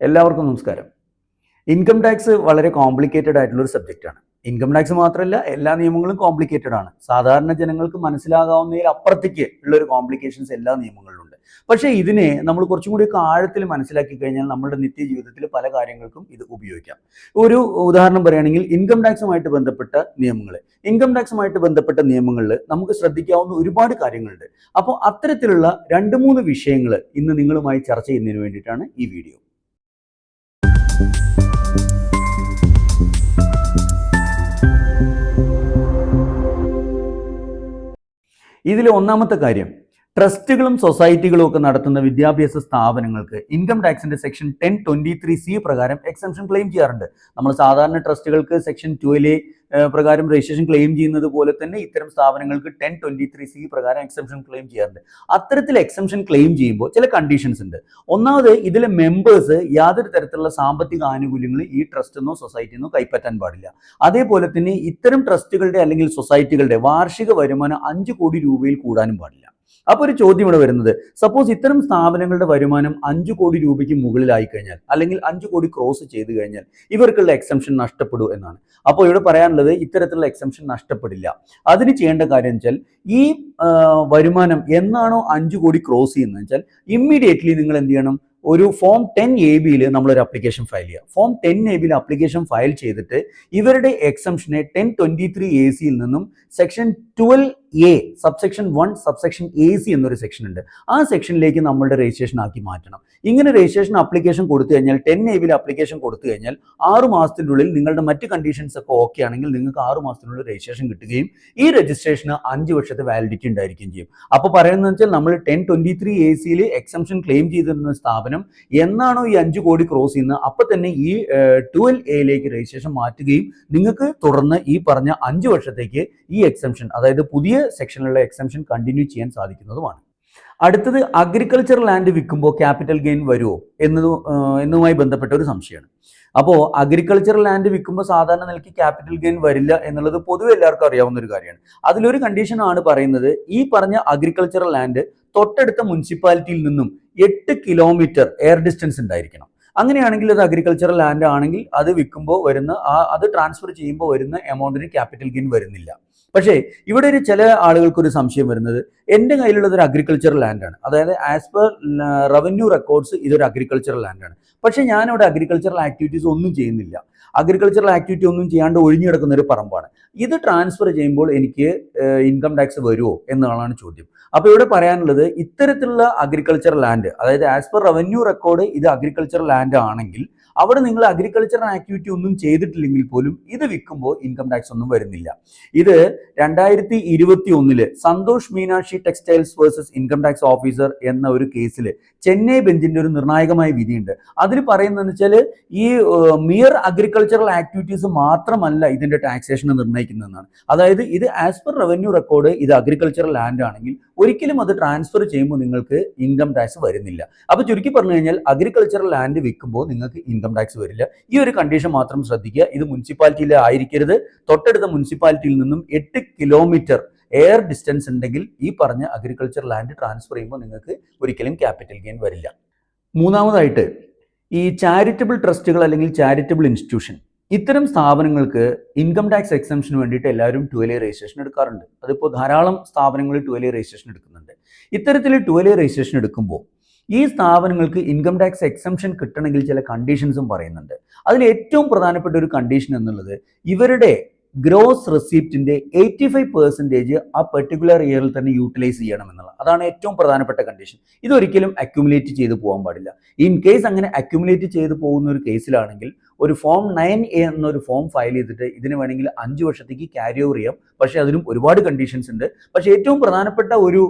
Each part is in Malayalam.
എല്ലാവർക്കും നമസ്കാരം. ഇൻകം ടാക്സ് വളരെ കോംപ്ലിക്കേറ്റഡ് ആയിട്ടുള്ള ഒരു സബ്ജക്റ്റാണ്. ഇൻകം ടാക്സ് മാത്രമല്ല, എല്ലാ നിയമങ്ങളും കോംപ്ലിക്കേറ്റഡ് ആണ്. സാധാരണ ജനങ്ങൾക്ക് മനസ്സിലാകാവുന്നതിൽ അപ്പുറത്തേക്ക് ഉള്ള ഒരു കോംപ്ലിക്കേഷൻസ് എല്ലാ നിയമങ്ങളിലുണ്ട്. പക്ഷേ ഇതിനെ നമ്മൾ കുറച്ചും കൂടിയൊക്കെ ആഴത്തിൽ മനസ്സിലാക്കി കഴിഞ്ഞാൽ നമ്മുടെ നിത്യജീവിതത്തിൽ പല കാര്യങ്ങൾക്കും ഇത് ഉപയോഗിക്കാം. ഒരു ഉദാഹരണം പറയുകയാണെങ്കിൽ ഇൻകം ടാക്സുമായിട്ട് ബന്ധപ്പെട്ട നിയമങ്ങളിൽ നമുക്ക് ശ്രദ്ധിക്കാവുന്ന ഒരുപാട് കാര്യങ്ങളുണ്ട്. അപ്പോൾ അത്തരത്തിലുള്ള 2-3 വിഷയങ്ങൾ ഇന്ന് നിങ്ങളുമായി ചർച്ച ചെയ്യുന്നതിന് വേണ്ടിയിട്ടാണ് ഈ വീഡിയോ. ഇതിൽ ഒന്നാമത്തെ കാര്യം, ട്രസ്റ്റുകളും സൊസൈറ്റികളും ഒക്കെ നടത്തുന്ന വിദ്യാഭ്യാസ സ്ഥാപനങ്ങൾക്ക് ഇൻകം ടാക്സിന്റെ സെക്ഷൻ 1023C പ്രകാരം എക്സംഷൻ ക്ലെയിം ചെയ്യാറുണ്ട്. നമ്മൾ സാധാരണ ട്രസ്റ്റുകൾക്ക് സെക്ഷൻ 12A പ്രകാരം രജിസ്ട്രേഷൻ ക്ലെയിം ചെയ്യുന്നത് പോലെ തന്നെ ഇത്തരം സ്ഥാപനങ്ങൾക്ക് 1023C പ്രകാരം എക്സംഷൻ ക്ലെയിം ചെയ്യാറുണ്ട്. അത്തരത്തിൽ എക്സംഷൻ ക്ലെയിം ചെയ്യുമ്പോൾ ചില കണ്ടീഷൻസ് ഉണ്ട്. ഒന്നാമത്, ഇതിലെ മെമ്പേഴ്സ് യാതൊരു തരത്തിലുള്ള സാമ്പത്തിക ആനുകൂല്യങ്ങൾ ഈ ട്രസ്റ്റിന്നോ സൊസൈറ്റിന്നോ കൈപ്പറ്റാൻ പാടില്ല. അതേപോലെ തന്നെ ഇത്തരം ട്രസ്റ്റുകളുടെ അല്ലെങ്കിൽ സൊസൈറ്റികളുടെ വാർഷിക വരുമാനം 5 കോടി രൂപയിൽ കൂടാനും പാടില്ല. അപ്പോൾ ഒരു ചോദ്യം ഇവിടെ വരുന്നത്, സപ്പോസ് ഇത്തരം സ്ഥാപനങ്ങളുടെ വരുമാനം 5 കോടി രൂപയ്ക്ക് മുകളിലായി കഴിഞ്ഞാൽ അല്ലെങ്കിൽ 5 കോടി ക്രോസ് ചെയ്ത് കഴിഞ്ഞാൽ ഇവർക്കുള്ള എക്സംഷൻ നഷ്ടപ്പെടൂ എന്നാണ്. അപ്പോൾ ഇവിടെ പറയാനുള്ളത്, ഇത്തരത്തിലുള്ള എക്സംഷൻ നഷ്ടപ്പെടില്ല. അതിന് ചെയ്യേണ്ട കാര്യം വെച്ചാൽ, ഈ വരുമാനം എന്നാണോ 5 കോടി ക്രോസ് ചെയ്യുന്നത് വെച്ചാൽ ഇമ്മീഡിയറ്റ്ലി നിങ്ങൾ എന്ത് ചെയ്യണം, ഒരു ഫോം 10AB നമ്മളൊരു അപ്ലിക്കേഷൻ ഫയൽ ചെയ്യുക. ഫോം 10AB അപ്ലിക്കേഷൻ ഫയൽ ചെയ്തിട്ട് ഇവരുടെ എക്സംഷനെ 1023AC നിന്നും section 12A subsection 1 subsection AC എന്നൊരു സെക്ഷൻ ഉണ്ട്, ആ സെക്ഷനിലേക്ക് നമ്മളുടെ രജിസ്ട്രേഷൻ ആക്കി മാറ്റണം. ഇങ്ങനെ രജിസ്ട്രേഷൻ അപ്ലിക്കേഷൻ കൊടുത്തു കഴിഞ്ഞാൽ 10AB അപ്ലിക്കേഷൻ കൊടുത്തു കഴിഞ്ഞാൽ 6 മാസത്തിനുള്ളിൽ നിങ്ങളുടെ മറ്റ് കണ്ടീഷൻസ് ഒക്കെ ഓക്കെ ആണെങ്കിൽ നിങ്ങൾക്ക് 6 മാസത്തിനുള്ളിൽ രജിസ്ട്രേഷൻ കിട്ടുകയും ഈ രജിസ്ട്രേഷന് 5 വർഷത്തെ വാലിഡിറ്റി ഉണ്ടായിരിക്കുകയും ചെയ്യും. അപ്പോൾ പറയുന്നത് വെച്ചാൽ, നമ്മൾ 1023AC എക്സംഷൻ ക്ലെയിം ചെയ്തിരുന്ന സ്ഥാപനം എന്നാണോ ഈ 5 കോടി ക്രോസ് ചെയ്യുന്നത് അപ്പൊ തന്നെ ഈ 12A രജിസ്ട്രേഷൻ മാറ്റുകയും നിങ്ങൾക്ക് തുടർന്ന് ഈ പറഞ്ഞ 5 വർഷത്തേക്ക് ഈ എക്സംഷൻ, അതായത് പുതിയ സെക്ഷനിലുള്ള എക്സംഷൻ കണ്ടിന്യൂ ചെയ്യാൻ സാധിക്കുന്നതുമാണ്. അടുത്തത്, അഗ്രികൾച്ചർ ലാൻഡ് വിൽക്കുമ്പോൾ ക്യാപിറ്റൽ ഗെയിൻ വരുമോ എന്നതുമായി ബന്ധപ്പെട്ട ഒരു സംശയമാണ്. അപ്പോൾ അഗ്രികൾച്ചർ ലാൻഡ് വിൽക്കുമ്പോൾ സാധാരണ നിലയ്ക്ക് ക്യാപിറ്റൽ ഗെയിൻ വരില്ല എന്നുള്ളത് പൊതുവെ എല്ലാവർക്കും അറിയാവുന്ന ഒരു കാര്യമാണ്. അതിലൊരു കണ്ടീഷൻ ആണ് പറയുന്നത്, ഈ പറഞ്ഞ അഗ്രികൾച്ചർ ലാൻഡ് തൊട്ടടുത്ത മുനിസിപ്പാലിറ്റിയിൽ നിന്നും 8 കിലോമീറ്റർ എയർ ഡിസ്റ്റൻസ് ഉണ്ടായിരിക്കണം. അങ്ങനെയാണെങ്കിൽ അത് അഗ്രികൾച്ചറൽ ലാൻഡ് ആണെങ്കിൽ അത് വിൽക്കുമ്പോൾ വരുന്ന അത് ട്രാൻസ്ഫർ ചെയ്യുമ്പോൾ വരുന്ന എമൗണ്ടിന് ക്യാപിറ്റൽ ഗെയിൻ വരുന്നില്ല. പക്ഷേ ഇവിടെ ചില ആളുകൾക്ക് ഒരു സംശയം വരുന്നത്, എൻ്റെ കയ്യിലുള്ളത് ഒരു അഗ്രികൾച്ചറൽ ലാൻഡാണ്, അതായത് ആസ് പെർ റവന്യൂ റെക്കോർഡ്സ് ഇതൊരു അഗ്രികൾച്ചറൽ ലാൻഡാണ്. പക്ഷേ ഞാനിവിടെ അഗ്രികൾച്ചറൽ ആക്ടിവിറ്റീസ് ഒന്നും ചെയ്യുന്നില്ല, അഗ്രികൾച്ചറൽ ആക്ടിവിറ്റി ഒന്നും ചെയ്യാണ്ട് ഒഴിഞ്ഞു കിടക്കുന്ന ഒരു പറമ്പാണ്. ഇത് ട്രാൻസ്ഫർ ചെയ്യുമ്പോൾ എനിക്ക് ഇൻകം ടാക്സ് വരുമോ എന്നുള്ളതാണ് ചോദ്യം. അപ്പോൾ ഇവിടെ പറയാനുള്ളത്, ഇത്തരത്തിലുള്ള അഗ്രികൾച്ചറൽ ലാൻഡ്, അതായത് ആസ് പെർ റവന്യൂ റെക്കോർഡ് ഇത് അഗ്രികൾച്ചറൽ ലാൻഡ് ആണെങ്കിൽ അവിടെ നിങ്ങൾ അഗ്രികൾച്ചറൽ ആക്ടിവിറ്റി ഒന്നും ചെയ്തിട്ടില്ലെങ്കിൽ പോലും ഇത് വിൽക്കുമ്പോൾ ഇൻകം ടാക്സ് ഒന്നും വരുന്നില്ല. ഇത് 2021 Santosh Meenakshi textiles versus income tax officer എന്ന ഒരു കേസിൽ ചെന്നൈ ബെഞ്ചിന്റെ ഒരു നിർണായകമായ വിധിയുണ്ട്. അതിൽ പറയുന്നതെന്ന് വെച്ചാൽ, ഈ മിയർ അഗ്രികൾച്ചറൽ ആക്ടിവിറ്റീസ് മാത്രമല്ല ഇതിന്റെ ടാക്സേഷൻ നിർണ്ണയിക്കുന്നതെന്നാണ്. അതായത് ഇത് ആസ് പെർ റവന്യൂ റെക്കോർഡ് ഇത് അഗ്രികൾച്ചറൽ ലാൻഡ് ആണെങ്കിൽ ഒരിക്കലും അത് ട്രാൻസ്ഫർ ചെയ്യുമ്പോൾ നിങ്ങൾക്ക് ഇൻകം ടാക്സ് വരുന്നില്ല. അപ്പോൾ ചുരുക്കി പറഞ്ഞു കഴിഞ്ഞാൽ, അഗ്രികൾച്ചറൽ ലാൻഡ് വിൽക്കുമ്പോൾ നിങ്ങൾക്ക് ഇൻകം ടാക്സ് വരില്ല. ഈ ഒരു കണ്ടീഷൻ മാത്രം ശ്രദ്ധിക്കുക. ഇത് മുനിസിപ്പാലിറ്റിയിൽ ആയിരിക്കരുത്. തൊട്ടടുത്ത മുനിസിപ്പാലിറ്റിയിൽ നിന്നും 8 കിലോമീറ്റർ എയർ ഡിസ്റ്റൻസ് ഉണ്ടെങ്കിൽ ഈ പറഞ്ഞ അഗ്രികൾച്ചർ ലാൻഡ് ട്രാൻസ്ഫർ ചെയ്യുമ്പോൾ നിങ്ങൾക്ക് ഒരിക്കലും ക്യാപിറ്റൽ ഗെയിൻ വരില്ല. മൂന്നാമതായിട്ട്, ഈ ചാരിറ്റബിൾ ട്രസ്റ്റുകൾ അല്ലെങ്കിൽ ചാരിറ്റബിൾ ഇൻസ്റ്റിറ്റ്യൂഷൻ, ഇത്തരം സ്ഥാപനങ്ങൾക്ക് ഇൻകം ടാക്സ് എക്സംഷന് വേണ്ടിയിട്ട് എല്ലാവരും 12A രജിസ്ട്രേഷൻ എടുക്കാറുണ്ട്. അതിപ്പോൾ ധാരാളം സ്ഥാപനങ്ങളിൽ 12A രജിസ്ട്രേഷൻ എടുക്കുന്നുണ്ട്. ഇത്തരത്തിൽ 12A രജിസ്ട്രേഷൻ എടുക്കുമ്പോൾ ഈ സ്ഥാപനങ്ങൾക്ക് ഇൻകം ടാക്സ് എക്സംഷൻ കിട്ടണമെങ്കിൽ ചില കണ്ടീഷൻസും പറയുന്നുണ്ട്. അതിൽ ഏറ്റവും പ്രധാനപ്പെട്ട ഒരു കണ്ടീഷൻ എന്നുള്ളത്, ഇവരുടെ ഗ്രോസ് റെസിപ്റ്റിന്റെ 85% ആ പെർട്ടിക്കുലർ ഇയറിൽ തന്നെ യൂട്ടിലൈസ് ചെയ്യണം എന്നുള്ള, അതാണ് ഏറ്റവും പ്രധാനപ്പെട്ട കണ്ടീഷൻ. ഇതൊരിക്കലും അക്യുമുലേറ്റ് ചെയ്ത് പോകാൻ പാടില്ല. ഇൻ കേസ് അങ്ങനെ അക്യുമുലേറ്റ് ചെയ്ത് പോകുന്ന ഒരു കേസിലാണെങ്കിൽ ഒരു ഫോം 9A എന്നൊരു ഫോം ഫയൽ ചെയ്തിട്ട് ഇതിന് വേണമെങ്കിൽ 5 വർഷത്തേക്ക് ക്യാരി ഓവർ ചെയ്യാം. പക്ഷേ അതിനും ഒരുപാട് കണ്ടീഷൻസ് ഉണ്ട്. പക്ഷേ ഏറ്റവും പ്രധാനപ്പെട്ട ഒരു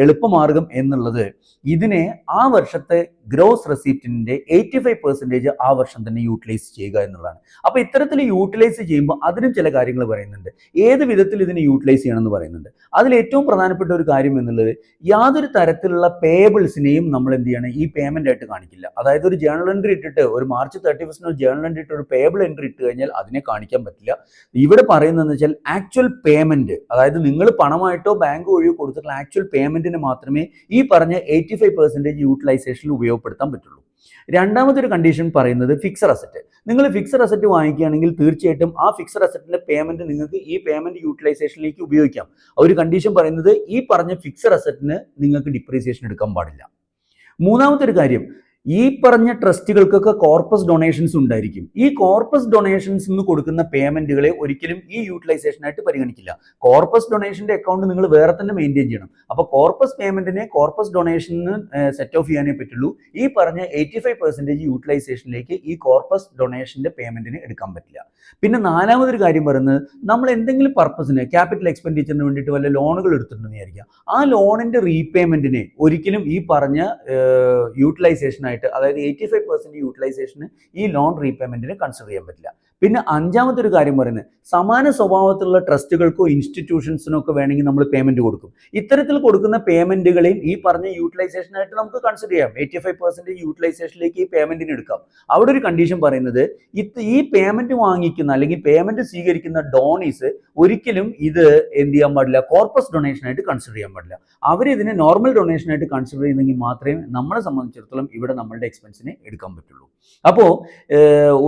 എളുപ്പമാർഗം എന്നുള്ളത്, ഇതിനെ ആ വർഷത്തെ ഗ്രോസ് റെസിപ്റ്റിന്റെ 85% ആ വർഷം തന്നെ യൂട്ടിലൈസ് ചെയ്യുക എന്നുള്ളതാണ്. അപ്പോൾ ഇത്തരത്തിൽ യൂട്ടിലൈസ് ചെയ്യുമ്പോൾ അതിനും ചില കാര്യങ്ങൾ പറയുന്നുണ്ട്. ഏത് വിധത്തിൽ ഇതിനെ യൂട്ടിലൈസ് ചെയ്യണമെന്ന് പറയുന്നുണ്ട്. അതിൽ ഏറ്റവും പ്രധാനപ്പെട്ട ഒരു കാര്യം എന്നുള്ളത്, യാതൊരു തരത്തിലുള്ള പേബിൾസിനെയും നമ്മൾ എന്ത് ചെയ്യണം, ഈ പേയ്മെന്റ് ആയിട്ട് കാണിക്കില്ല. അതായത് ഒരു ജേണൽ എൻട്രി ഇട്ടിട്ട് ഒരു മാർച്ച് 31 ജേർണൽ എൻട്രി ഇട്ട് ഒരു പേബിൾ എൻട്രി ഇട്ട് കഴിഞ്ഞാൽ അതിനെ കാണിക്കാൻ പറ്റില്ല. ഇവിടെ പറയുന്നതെന്ന് വെച്ചാൽ ആക്ച്വൽ പേയ്മെന്റ്, അതായത് നിങ്ങൾ പണമായിട്ടോ ബാങ്ക് വഴിയോ കൊടുത്തിട്ടുള്ള ആക്ച്വൽ പേയ്മെന്റിന് മാത്രമേ ഈ പറഞ്ഞ 85% യൂട്ടിലൈസേഷനിൽ ഉപയോഗപ്പെടുത്താൻ പറ്റുള്ളൂ. രണ്ടാമതൊരു കണ്ടീഷൻ പറയുന്നത് ഫിക്സഡ് അസറ്റ്. നിങ്ങൾ ഫിക്സഡ് അസറ്റ് വാങ്ങിക്കുകയാണെങ്കിൽ തീർച്ചയായിട്ടും ആ ഫിക്സഡ് അസറ്റിന്റെ പേയ്മെന്റ് നിങ്ങൾക്ക് ഈ പേയ്മെന്റ് യൂട്ടിലൈസേഷനിലേക്ക് ഉപയോഗിക്കാം. ഒരു കണ്ടീഷൻ പറയുന്നത് ഈ പറഞ്ഞ ഫിക്സഡ് അസറ്റിന് നിങ്ങൾക്ക് ഡിപ്രീസിയേഷൻ എടുക്കാൻ പാടില്ല. മൂന്നാമത്തെ ഒരു കാര്യം, ഈ പറഞ്ഞ ട്രസ്റ്റുകൾക്കൊക്കെ കോർപ്പസ് ഡൊണേഷൻസ് ഉണ്ടായിരിക്കും. ഈ കോർപ്പസ് ഡൊണേഷൻസ് നിന്ന് കൊടുക്കുന്ന പേയ്മെന്റുകളെ ഒരിക്കലും ഈ യൂട്ടിലൈസേഷനായിട്ട് പരിഗണിക്കില്ല. കോർപ്പസ് ഡൊണേഷന്റെ അക്കൗണ്ട് നിങ്ങൾ വേറെ തന്നെ മെയിൻറ്റെയിൻ ചെയ്യണം. അപ്പോൾ കോർപ്പസ് പേയ്മെന്റിനെ കോർപ്പസ് ഡൊണേഷന് സെറ്റ് ഓഫ് ചെയ്യാനേ പറ്റുള്ളൂ. ഈ പറഞ്ഞ 85% യൂട്ടിലൈസേഷനിലേക്ക് ഈ കോർപ്പസ് ഡൊണേഷന്റെ പേയ്മെന്റിന് എടുക്കാൻ പറ്റില്ല. പിന്നെ നാലാമതൊരു കാര്യം പറയുന്നത്, നമ്മൾ എന്തെങ്കിലും പർപ്പസിന് ക്യാപിറ്റൽ എക്സ്പെൻഡിച്ചറിന് വേണ്ടിയിട്ട് വല്ല ലോണുകൾ എടുത്തിട്ടുണ്ടെന്ന് വിചാരിക്കുക. ആ ലോണിന്റെ റീപേയ്മെന്റിനെ ഒരിക്കലും ഈ പറഞ്ഞ യൂട്ടിലൈസേഷനായിട്ട്, അതായത് 85% യൂട്ടിലൈസേഷന് ഈ ലോൺ റീപേയ്മെന്റിന് കൺസിഡർ ചെയ്യാൻ പറ്റില്ല. പിന്നെ അഞ്ചാമത്തെ ഒരു കാര്യം പറയുന്നത്, സമാന സ്വഭാവത്തിലുള്ള ട്രസ്റ്റുകൾക്കോ ഇൻസ്റ്റിറ്റ്യൂഷൻസിനോ ഒക്കെ വേണമെങ്കിൽ നമ്മൾ പേയ്മെന്റ് കൊടുക്കും. ഇത്തരത്തിൽ കൊടുക്കുന്ന പേയ്മെന്റുകളെയും ഈ പറഞ്ഞ യൂട്ടിലൈസേഷനായിട്ട് നമുക്ക് കൺസിഡർ ചെയ്യാം. 85% യൂട്ടിലൈസേഷനിലേക്ക് ഈ പേയ്മെന്റിന് എടുക്കാം. അവിടെ ഒരു കണ്ടീഷൻ പറയുന്നത്, ഈ പേയ്മെന്റ് വാങ്ങിക്കുന്ന അല്ലെങ്കിൽ പേയ്മെന്റ് സ്വീകരിക്കുന്ന ഡോണീസ് ഒരിക്കലും ഇത് എന്ത് ചെയ്യാൻ പാടില്ല, കോർപ്പസ് ഡൊണേഷനായിട്ട് കൺസിഡർ ചെയ്യാൻ പാടില്ല. അവരിതിനെ നോർമൽ ഡൊണേഷനായിട്ട് കൺസിഡർ ചെയ്യുന്നെങ്കിൽ മാത്രമേ നമ്മളെ സംബന്ധിച്ചിടത്തോളം ഇവിടെ നമ്മളുടെ എക്സ്പെൻസിനെ എടുക്കാൻ പറ്റുള്ളൂ. അപ്പോൾ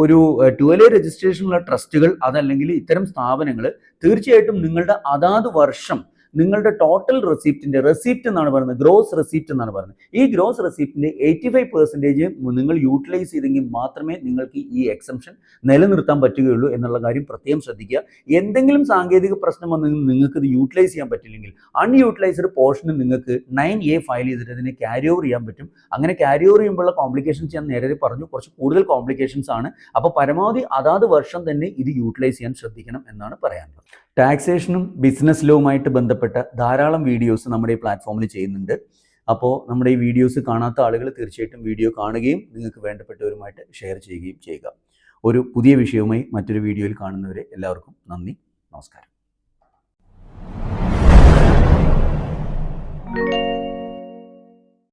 ഒരു 12A രജിസ്ട്രേഷനുള്ള ട്രസ്റ്റുകൾ അതല്ലെങ്കിൽ ഇത്തരം സ്ഥാപനങ്ങൾ തീർച്ചയായിട്ടും നിങ്ങളുടെ അതാത് വർഷം നിങ്ങളുടെ ടോട്ടൽ റെസിപ്റ്റ് എന്നാണ് പറയുന്നത്, ഗ്രോസ് റെസിപ്റ്റ് എന്നാണ് പറയുന്നത്. ഈ ഗ്രോസ് റെസിപ്റ്റിന്റെ 85% നിങ്ങൾ യൂട്ടിലൈസ് ചെയ്തെങ്കിൽ മാത്രമേ നിങ്ങൾക്ക് ഈ എക്സംഷൻ നിലനിർത്താൻ പറ്റുകയുള്ളൂ എന്നുള്ള കാര്യം പ്രത്യേകം ശ്രദ്ധിക്കുക. എന്തെങ്കിലും സാങ്കേതിക പ്രശ്നം വന്ന് നിങ്ങൾക്ക് ഇത് യൂട്ടിലൈസ് ചെയ്യാൻ പറ്റില്ലെങ്കിൽ അൺയൂട്ടിലൈസ്ഡ് പോർഷന് നിങ്ങൾക്ക് 9A ഫയൽ ചെയ്തിട്ട് അതിനെ ക്യാരി ഓവർ ചെയ്യാൻ പറ്റും. അങ്ങനെ ക്യാരി ഓവർ ചെയ്യുമ്പോഴുള്ള കോംപ്ലിക്കേഷൻസ് ഞാൻ നേരത്തെ പറഞ്ഞു, കുറച്ച് കൂടുതൽ കോംപ്ലിക്കേഷൻസ് ആണ്. അപ്പോൾ പരമാവധി അതാത് വർഷം തന്നെ ഇത് യൂട്ടിലൈസ് ചെയ്യാൻ ശ്രദ്ധിക്കണം എന്നാണ് പറയാനുള്ളത്. ടാക്സേഷനും ബിസിനസ് ലോവുമായിട്ട് ബന്ധപ്പെട്ട ധാരാളം വീഡിയോസ് നമ്മുടെ ഈ പ്ലാറ്റ്ഫോമിൽ ചെയ്യുന്നുണ്ട്. അപ്പോൾ നമ്മുടെ ഈ വീഡിയോസ് കാണാത്ത ആളുകൾ തീർച്ചയായിട്ടും വീഡിയോ കാണുകയും നിങ്ങൾക്ക് വേണ്ടപ്പെട്ടവരുമായിട്ട് ഷെയർ ചെയ്യുകയും ചെയ്യുക. ഒരു പുതിയ വിഷയവുമായി മറ്റൊരു വീഡിയോയിൽ കാണുന്നവരെ എല്ലാവർക്കും നന്ദി, നമസ്കാരം.